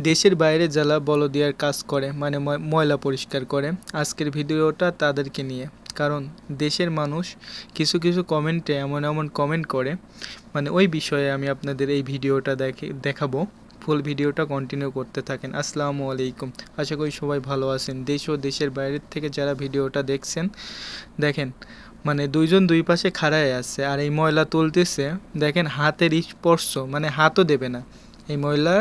দেশের বাইরে যারা বলদিয়ার কাজ করে মানে ময়লা পরিষ্কার করে, আজকের ভিডিওটা তাদেরকে নিয়ে। কারণ দেশের মানুষ কিছু কিছু কমেন্টে এমন এমন কমেন্ট করে, মানে ওই বিষয়ে আমি আপনাদের এই ভিডিওটা দেখাবো। ফুল ভিডিওটা কন্টিনিউ করতে থাকেন। আসসালামু আলাইকুম, আশা করি সবাই ভালো আছেন। দেশ ও দেশের বাইরের থেকে যারা ভিডিওটা দেখছেন, দেখেন মানে দুইজন দুই পাশে খাড়ায় আছে আর এই ময়লা তুলতেছে। দেখেন হাতের স্পর্শ, মানে হাতও দেবে না এই ময়লা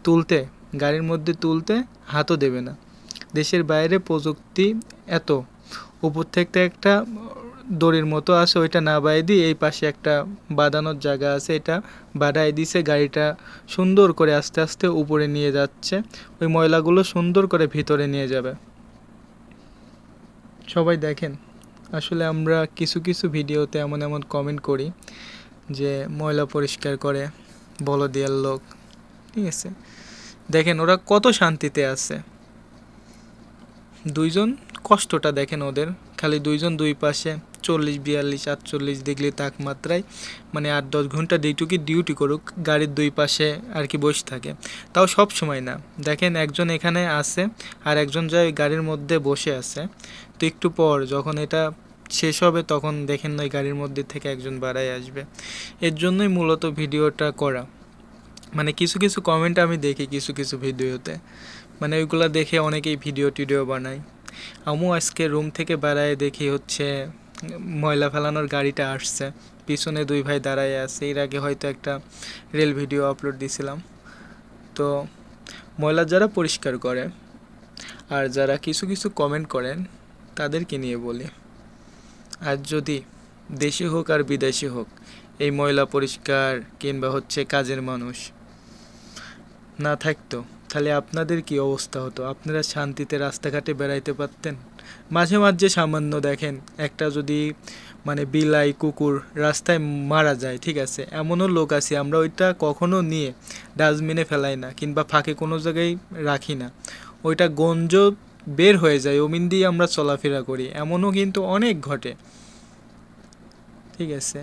তুলতে, গাড়ির মধ্যে তুলতে হাতও দেবে না। দেশের বাইরে প্রযুক্তি এত উপর থেকে একটা দড়ির মতো আছে, ওইটা না বাইয়ে দিয়ে এই পাশে একটা বাঁধানোর জায়গা আছে, এটা বাঁধাই দিছে। গাড়িটা সুন্দর করে আস্তে আস্তে উপরে নিয়ে যাচ্ছে, ওই ময়লাগুলো সুন্দর করে ভিতরে নিয়ে যাবে। সবাই দেখেন, আসলে আমরা কিছু কিছু ভিডিওতে এমন এমন কমেন্ট করি যে ময়লা পরিষ্কার করে বলদিয়ার লোক, ঠিক আছে। দেখেন ওরা কত শান্তিতে আছে, দুইজন কষ্টটা দেখেন ওদের। খালি দুইজন দুই পাশে 40, 42, 48 ডিগ্রি তাপমাত্রায় মানে 8-10 ঘন্টা ডিউটি করুক, গাড়ির দুই পাশে আর কি বসে থাকে। তাও সব সময় না, দেখেন একজন এখানে আছে আর একজন যায় গাড়ির মধ্যে বসে আছে। তো একটু পর যখন এটা শেষ হবে তখন দেখেন ওই গাড়ির মধ্যে থেকে একজন বাড়ায় আসবে। এর জন্যই মূলত ভিডিওটা করা। মানে কিছু কিছু কমেন্ট আমি দেখি কিছু কিছু ভিডিওতে, মানে ওইগুলো দেখে অনেকেই ভিডিও বানায়। আমিও আজকে রুম থেকে বেড়ায় দেখি হচ্ছে ময়লা ফেলানোর গাড়িটা আসছে, পিছনে দুই ভাই দাঁড়ায় আছে। এর আগে হয়তো একটা রেল ভিডিও আপলোড দিছিলাম। তো ময়লা যারা পরিষ্কার করে আর যারা কিছু কিছু কমেন্ট করেন তাদেরকে নিয়ে বলি, আর যদি দেশি হোক আর বিদেশি হোক, এই ময়লা পরিষ্কার কিংবা হচ্ছে কাজের মানুষ না থাকতো তাহলে আপনাদের কি অবস্থা হতো? আপনারা শান্তিতে রাস্তাঘাটে বেড়াইতে পারতেন? মাঝে মাঝে সামান্য দেখেন একটা যদি মানে বিলাই কুকুর রাস্তায় মারা যায়, ঠিক আছে, এমনও লোক আছে আমরা ওইটা কখনো নিয়ে ডাস্টবিনে ফেলাই না কিংবা ফাঁকে কোনো জায়গায় রাখি না, ওইটা গঞ্জ বের হয়ে যায়, ওমিন দিয়ে আমরা চলাফেরা করি, এমনও কিন্তু অনেক ঘটে, ঠিক আছে।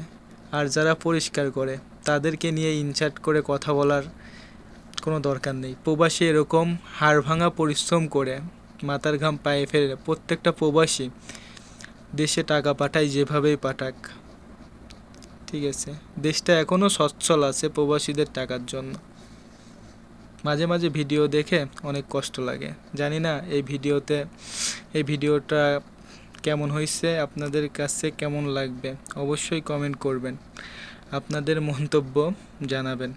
আর যারা পরিষ্কার করে তাদেরকে নিয়ে ইনসার্ট করে কথা বলার কোনো দরকার নেই। প্রবাসী এরকম হাড় ভাঙা পরিশ্রম করে মাথার ঘাম পায়ে ফেলে প্রত্যেকটা প্রবাসী দেশে টাকা পাঠায়, যেভাবেই পাঠাক, ঠিক আছে। দেশটা এখনও সচ্ছল আছে প্রবাসীদের টাকার জন্য। মাঝে মাঝে ভিডিও দেখে অনেক কষ্ট লাগে। জানি না এই ভিডিওটা কেমন হয়েছে, আপনাদের কাছে কেমন লাগবে অবশ্যই কমেন্ট করবেন, আপনাদের মন্তব্য জানাবেন।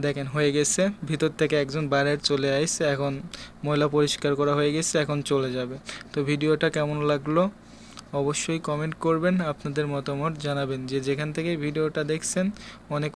দেখেন হয়ে গেছে, ভিতর থেকে একজন বাইরে চলে আসছে, এখন ময়লা পরিষ্কার করা হয়ে গেছে, এখন চলে যাবে। তো ভিডিওটা কেমন লাগলো অবশ্যই কমেন্ট করবেন, আপনাদের মতামত জানাবেন। যে যেখান থেকে ভিডিওটা দেখছেন অনেক